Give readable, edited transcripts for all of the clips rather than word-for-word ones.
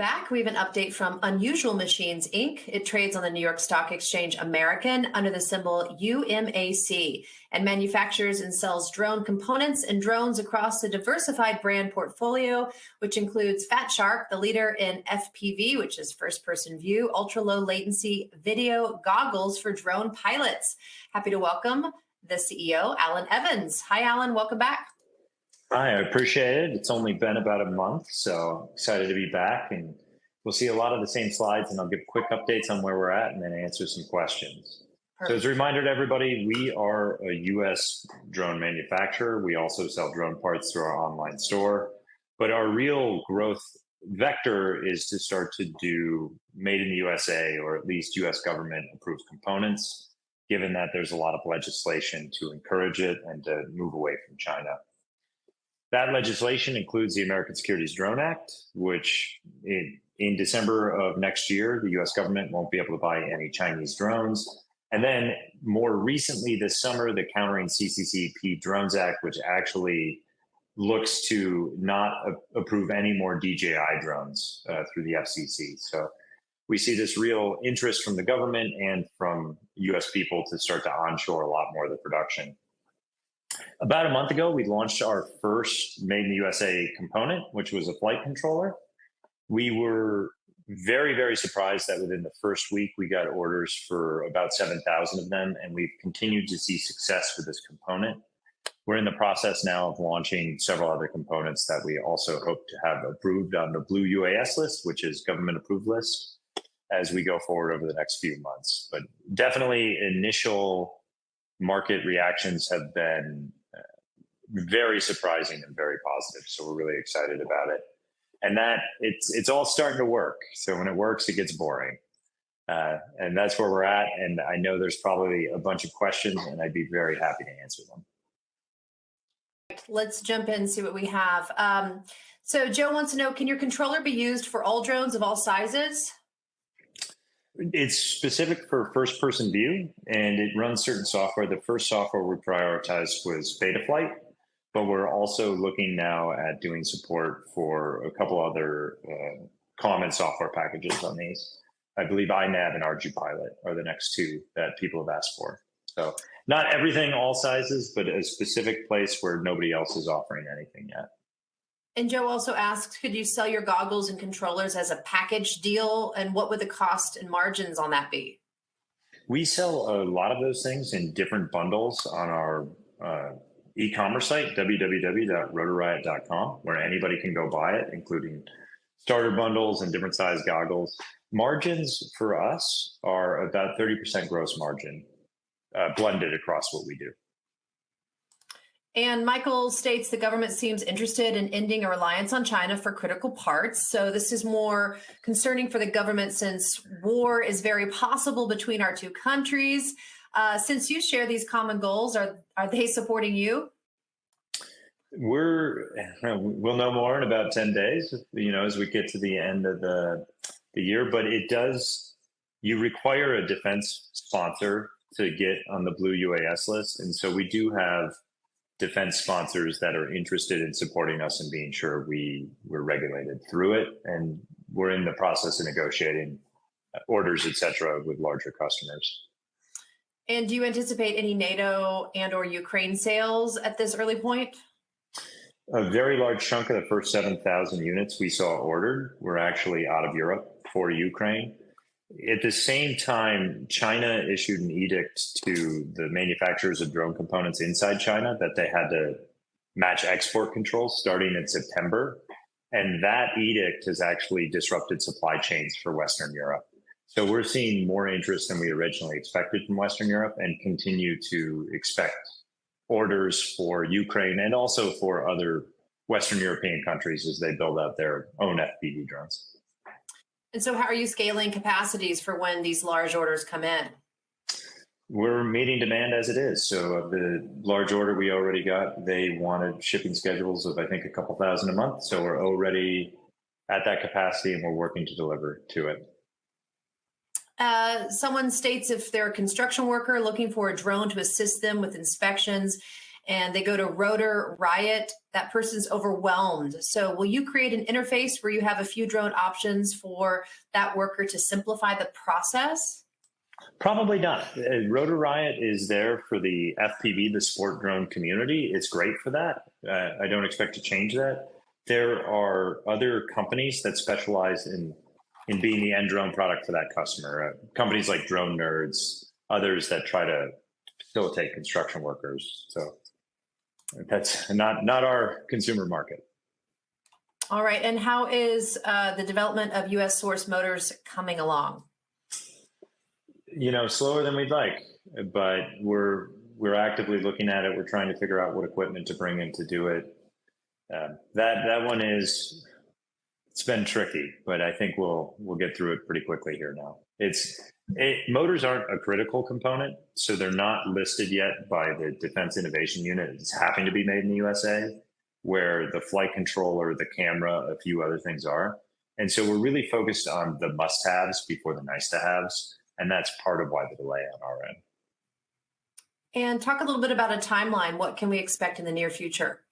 back. We have an update from Unusual Machines, Inc. It trades on the New York Stock Exchange American under the symbol UMAC and manufactures and sells drone components and drones across the diversified brand portfolio, which includes Fat Shark, the leader in FPV, which is first-person view, ultra-low latency video goggles for drone pilots. Happy to welcome the CEO, Allan Evans. Hi, Allan. Welcome back. Hi, I appreciate it. It's only been about a month, so excited to be back, and we'll see a lot of the same slides, and I'll give quick updates on where we're at and then answer some questions. Perfect. So as a reminder to everybody, we are a U.S. drone manufacturer. We also sell drone parts through our online store, but our real growth vector is to start to do made in the USA, or at least U.S. government approved components, given that there's a lot of legislation to encourage it and to move away from China. That legislation includes the American Securities Drone Act, which in December of next year, the US government won't be able to buy any Chinese drones. And then more recently this summer, the Countering CCCP Drones Act, which actually looks to not approve any more DJI drones through the FCC. So we see this real interest from the government and from US people to start to onshore a lot more of the production. About a month ago, we launched our first made in the USA component, which was a flight controller. We were very, very surprised that within the first week, we got orders for about 7,000 of them, and we've continued to see success with this component. We're in the process now of launching several other components that we also hope to have approved on the Blue UAS list, which is government approved list, as we go forward over the next few months. But definitely initial market reactions have been very surprising and very positive. So we're really excited about it. And that it's all starting to work. So when it works, it gets boring. And that's where we're at. And I know there's probably a bunch of questions, and I'd be very happy to answer them. Let's jump in and see what we have. So Joe wants to know, can your controller be used for all drones of all sizes? It's specific for first-person view, and it runs certain software. The first software we prioritized was Betaflight, but we're also looking now at doing support for a couple other common software packages on these. I believe iNav and ArduPilot are the next two that people have asked for. So not everything, all sizes, but a specific place where nobody else is offering anything yet. And Joe also asks, could you sell your goggles and controllers as a package deal? And what would the cost and margins on that be? We sell a lot of those things in different bundles on our e-commerce site, www.rotorriot.com, where anybody can go buy it, including starter bundles and different size goggles. Margins for us are about 30% gross margin, blended across what we do. And Michael states the government seems interested in ending a reliance on China for critical parts. So this is more concerning for the government since war is very possible between our two countries. Since you share these common goals, are they supporting you? We'll know more in about 10 days, as we get to the end of the year. But you require a defense sponsor to get on the Blue UAS list. And so we do have defense sponsors that are interested in supporting us and being sure we're regulated through it. And we're in the process of negotiating orders, et cetera, with larger customers. And do you anticipate any NATO and or Ukraine sales at this early point? A very large chunk of the first 7,000 units we saw ordered were actually out of Europe for Ukraine. At the same time, China issued an edict to the manufacturers of drone components inside China that they had to match export controls starting in September. And that edict has actually disrupted supply chains for Western Europe. So we're seeing more interest than we originally expected from Western Europe, and continue to expect orders for Ukraine and also for other Western European countries as they build out their own FPV drones. And so how are you scaling capacities for when these large orders come in? We're meeting demand as it is. So the large order we already got, they wanted shipping schedules of, I think, a couple thousand a month. So we're already at that capacity, and we're working to deliver to it. Someone states if they're a construction worker looking for a drone to assist them with inspections and they go to Rotor Riot, that person's overwhelmed. So will you create an interface where you have a few drone options for that worker to simplify the process? Probably not. Rotor Riot is there for the FPV, the sport drone community. It's great for that. I don't expect to change that. There are other companies that specialize in being the end drone product for that customer. Companies like Drone Nerds, others that try to facilitate construction workers. So that's not our consumer market. All right. And how is the development of U.S. source motors coming along? Slower than we'd like, but we're actively looking at it. We're trying to figure out what equipment to bring in to do it. That one it's been tricky, but I think we'll get through it pretty quickly here now. Motors aren't a critical component, so they're not listed yet by the Defense Innovation Unit. It's having to be made in the USA, where the flight controller, the camera, a few other things are. And so we're really focused on the must-haves before the nice-to-haves. And that's part of why the delay on our end. And talk a little bit about a timeline. What can we expect in the near future?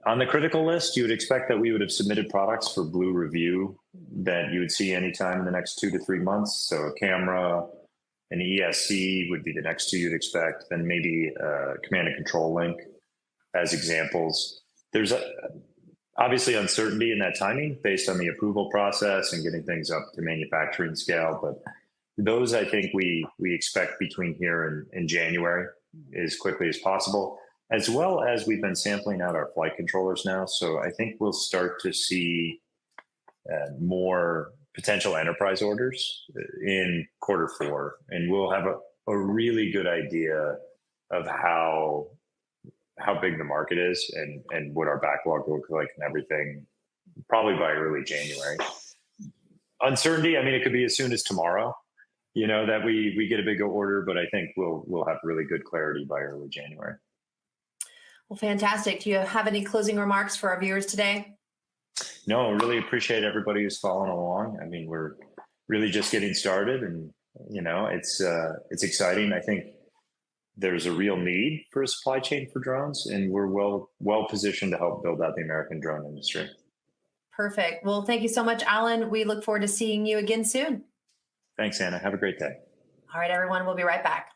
On the critical list, you would expect that we would have submitted products for Blue review that you would see anytime in the next 2 to 3 months. So a camera, an ESC would be the next two you'd expect, then maybe a command and control link as examples. There's obviously uncertainty in that timing based on the approval process and getting things up to manufacturing scale. But those, I think we expect between here and January as quickly as possible, as well as we've been sampling out our flight controllers now. So I think we'll start to see more potential enterprise orders in Q4. And we'll have a really good idea of how big the market is and what our backlog will look like and everything, probably by early January. Uncertainty, it could be as soon as tomorrow, that we get a big order, but I think we'll have really good clarity by early January. Well, fantastic. Do you have any closing remarks for our viewers today? No, really appreciate everybody who's following along. We're really just getting started, and it's exciting. I think there's a real need for a supply chain for drones, and we're well positioned to help build out the American drone industry. Perfect. Well, thank you so much, Allan. We look forward to seeing you again soon. Thanks, Anna. Have a great day. All right, everyone. We'll be right back.